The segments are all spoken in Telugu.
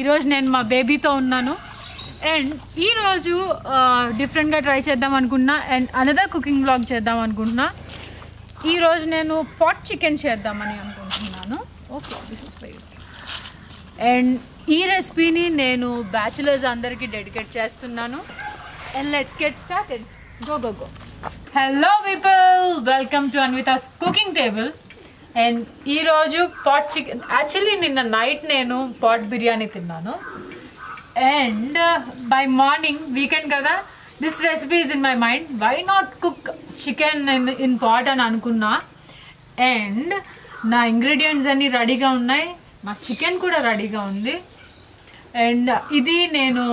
ఈరోజు నేను మా బేబీతో ఉన్నాను. అండ్ ఈరోజు డిఫరెంట్గా ట్రై చేద్దాం అనుకుంటున్నా అండ్ అనదర్ కుకింగ్ బ్లాగ్ చేద్దాం అనుకుంటున్నా. ఈరోజు నేను పాట్ చికెన్ చేద్దామని అనుకుంటున్నాను. Okay, this is for you. And ఈ రెసిపీని నేను బ్యాచులర్స్ అందరికీ డెడికేట్ చేస్తున్నాను. And let's get started. Go go go. Hello people, welcome to Anvita's cooking table. And ఈరోజు పాట్ చికెన్, యాక్చువల్లీ నిన్న నైట్ నేను పాట్ బిర్యానీ తిన్నాను. అండ్ బై మార్నింగ్ వీకెండ్ కదా, this recipe is in my mind. Why not cook chicken in pot అని అనుకున్నా. అండ్ నా ఇంగ్రీడియంట్స్ అన్నీ రెడీగా ఉన్నాయి, మా చికెన్ కూడా రెడీగా ఉంది. అండ్ ఇది నేను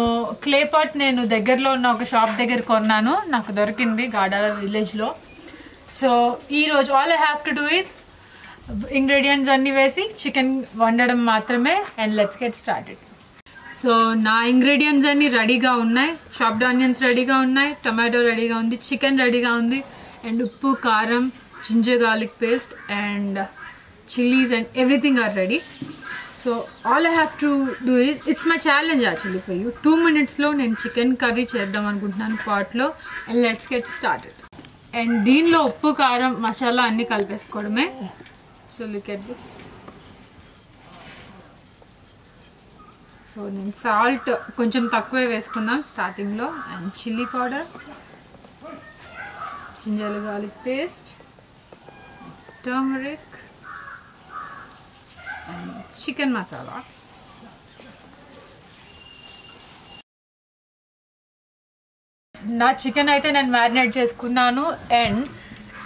క్లే పాట్ నేను దగ్గరలో ఉన్న ఒక షాప్ దగ్గర కొన్నాను, నాకు దొరికింది గాడాల విలేజ్లో. సో ఈరోజు all I have to do it, ingredients అన్నీ వేసి చికెన్ వండడం మాత్రమే. And let's get started. So నా ఇంగ్రీడియంట్స్ అన్నీ రెడీగా ఉన్నాయి. చాప్డ్ ఆనియన్స్ రెడీగా ఉన్నాయి, టమాటో రెడీగా ఉంది, చికెన్ రెడీగా ఉంది. అండ్ ఉప్పు, కారం, ginger garlic paste and chillies and everything are ready. So all I have to do is, it's my challenge actually for you. 2 minutesలో నేను చికెన్ కర్రీ చేద్దాం అనుకుంటున్నాను పాట్లో. And let's get started. And దీనిలో ఉప్పు, కారం, మసాలా అన్నీ కలిపేసుకోవడమే. So look at this. So నేను సాల్ట్ కొంచెం తక్కువే వేసుకుందాం స్టార్టింగ్లో. And chilli powder, ginger garlic paste, turmeric and chicken masala. నా చికెన్ అయితే నేను మ్యారినేట్ చేసుకున్నాను. అండ్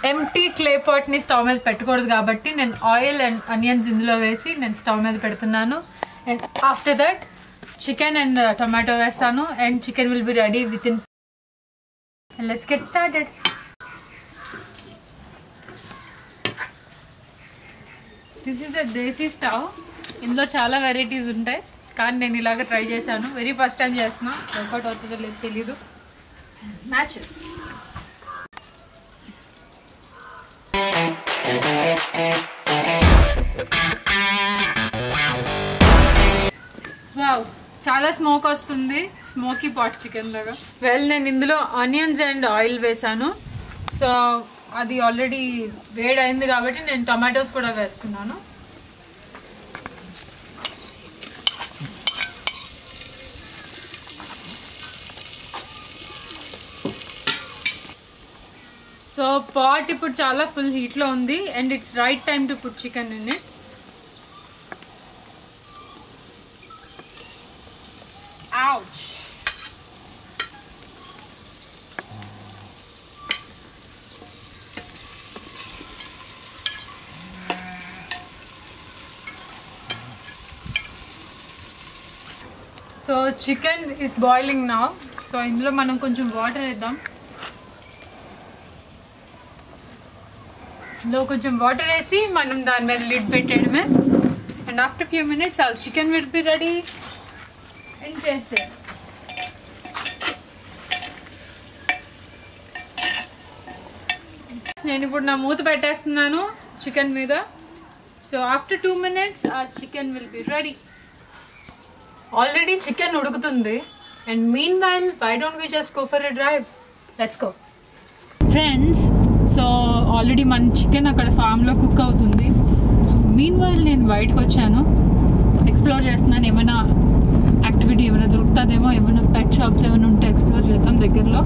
ఎంటీ క్లే పాట్ని స్టవ్ మీద పెట్టకూడదు కాబట్టి నేను ఆయిల్ అండ్ ఆనియన్స్ ఇందులో వేసి నేను స్టవ్ మీద పెడుతున్నాను. And after that chicken and tomato వేస్తాను. And chicken will be ready with in. Let's get started. This is the desi stove. ఇందులో చాలా వెరైటీస్ ఉంటాయి, కానీ నేను ఇలాగ ట్రై చేశాను. వెరీ ఫస్ట్ టైం చేస్తున్నా, వర్కౌట్ అవుతుందో లేదు తెలీదు. మ్యాచెస్. వావ్, చాలా స్మోక్ వస్తుంది, స్మోకీ పాట్ చికెన్ లాగా. వెల్, నేను ఇందులో ఆనియన్స్ అండ్ ఆయిల్ వేసాను. సో అది ఆల్రెడీ వేడైంది కాబట్టి నేను టమాటోస్ కూడా వేస్తున్నాను. సో పాట్ ఇప్పుడు చాలా ఫుల్ హీట్లో ఉంది. And it's right time to put chicken in it. Ouch. So chicken is boiling now. So ఇందులో మనం కొంచెం వాటర్ వేద్దాం. ఇందులో కొంచెం వాటర్ వేసి మనం దాని మీద లిడ్ పెట్టడమే. And after few minutes our chicken will be ready and tasted. నేను ఇప్పుడు నా మూత పెట్టేస్తున్నాను చికెన్ మీద. So after 2 minutes our chicken will be ready. Already chicken ఉడుకుతుంది. And meanwhile why don't we just go for a drive. Let's go friends. So already మన చికెన్ అక్కడ ఫామ్లో కుక్ అవుతుంది. సో మీన్ వైల్ నేను బయటకు వచ్చాను, ఎక్స్ప్లోర్ చేస్తున్నాను. ఏమైనా యాక్టివిటీ ఏమైనా దొరుకుతుందేమో, ఏమైనా పెట్ షాప్స్ ఏమైనా ఉంటే ఎక్స్ప్లోర్ చేద్దాం దగ్గరలో.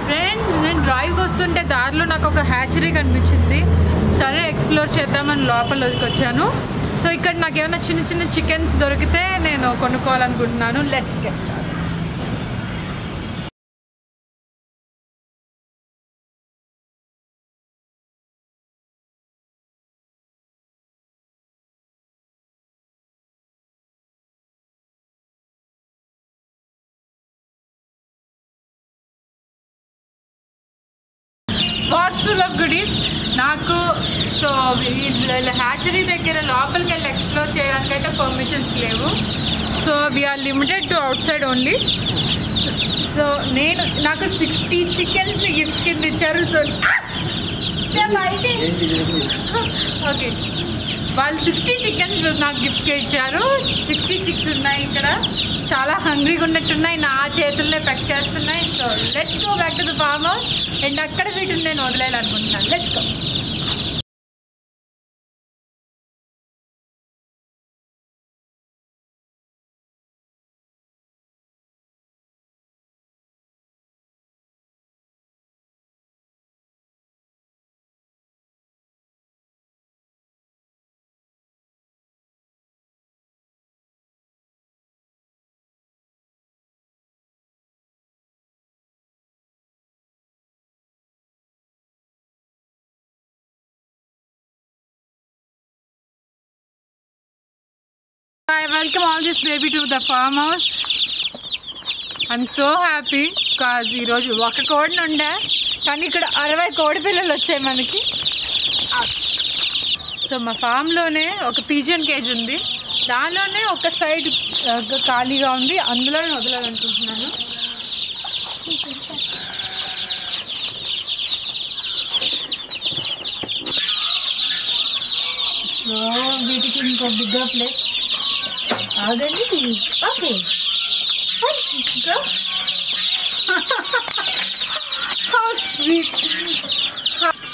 ఫ్రెండ్స్, నేను డ్రైవ్కి వస్తుంటే దారిలో నాకు ఒక హ్యాచరీ కనిపించింది. సరే ఎక్స్ప్లోర్ చేద్దామని లోపలికి వచ్చాను. సో ఇక్కడ నాకు ఏమైనా చిన్న చిన్న చికెన్స్ దొరికితే నేను కొనుక్కోవాలనుకుంటున్నాను. Let's get started. Box full of goodies నాకు. సో వీళ్ళ హ్యాచరీ దగ్గర లోపలికి వెళ్ళి ఎక్స్ప్లోర్ చేయడానికైతే పర్మిషన్స్ లేవు. So we're limited to outside only. So నాకు 60 చికెన్స్ని గిఫ్ట్ కింద ఇచ్చారు. సో ఓకే, వాళ్ళు 60 చికెన్స్ నాకు గిఫ్ట్గా ఇచ్చారు. 60 చిక్స్ ఉన్నాయి ఇక్కడ. చాలా హంగ్రీగా ఉన్నట్టున్నాయి, నా చేతుల్లో పెక్ చేస్తున్నాయి. So let's go back to the farm house and అక్కడ వీటిని నేను వదిలేయాలనుకుంటున్నాను. Let's go. I welcome all this baby to the farm house. I'm so happy because ఈరోజు ఒక కోడిని ఉండే, కానీ ఇక్కడ 60 కోడి పిల్లలు వచ్చాయి మనకి. సో మా ఫామ్లోనే ఒక పీజియన్ కేజ్ ఉంది, దానిలోనే ఒక సైడ్ ఖాళీగా ఉంది, అందులోనే వదలాలనుకుంటున్నాను. సో వీటికి ఇంకో bigger place. Okay,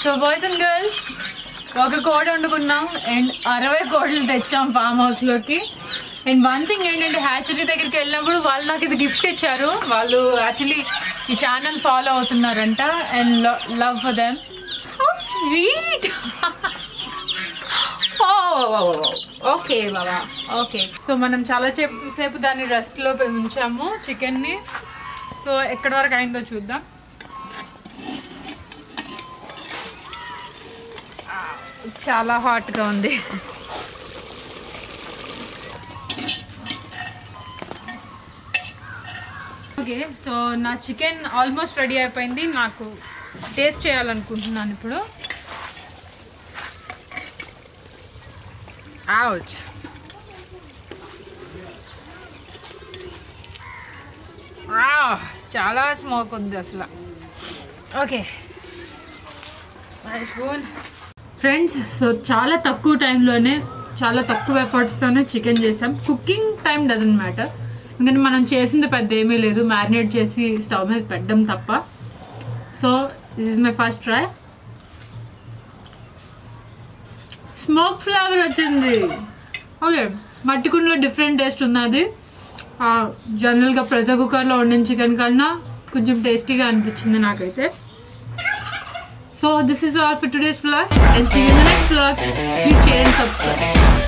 so boys and girls, ఒక కోడి వండుకున్నాం అండ్ 60 కోడిలు తెచ్చాం ఫామ్ హౌస్లోకి. అండ్ వన్ థింగ్ ఏంటంటే, హ్యాచరీ దగ్గరికి వెళ్ళినప్పుడు వాళ్ళు నాకు ఇది గిఫ్ట్ ఇచ్చారు. వాళ్ళు యాక్చువల్లీ ఈ ఛానల్ ఫాలో అవుతున్నారంట and love for them. How sweet. Okay బాబా, ఓకే. సో మనం చాలా సేపు దాన్ని రెస్ట్లో ఉంచాము చికెన్ని. సో ఎక్కడి వరకు అయిందో చూద్దాం. చాలా హాట్గా ఉంది. ఓకే, సో నా చికెన్ ఆల్మోస్ట్ రెడీ అయిపోయింది. నాకు టేస్ట్ చేయాలనుకుంటున్నాను ఇప్పుడు. Ouch. చాలా స్మోక్ ఉంది అసలు. Okay, spoon. ఫ్రెండ్స్, సో చాలా తక్కువ టైంలోనే, చాలా తక్కువ ఎఫర్ట్స్తోనే చికెన్ చేసాం. కుకింగ్ టైం డజంట్ మ్యాటర్, ఎందుకంటే మనం చేసింది పెద్ద ఏమీ లేదు, మ్యారినేట్ చేసి స్టవ్ మీద పెట్టడం తప్ప. So this is my first try. Smoke flavour వచ్చింది. ఓకే, మట్టి కుండలో డిఫరెంట్ టేస్ట్ ఉన్నది. జనరల్గా ప్రెషర్ కుక్కర్లో వండిన చికెన్ కన్నా కొంచెం టేస్టీగా అనిపించింది నాకైతే. So this is all for today's vlog and see you in the next vlog. Please share and subscribe.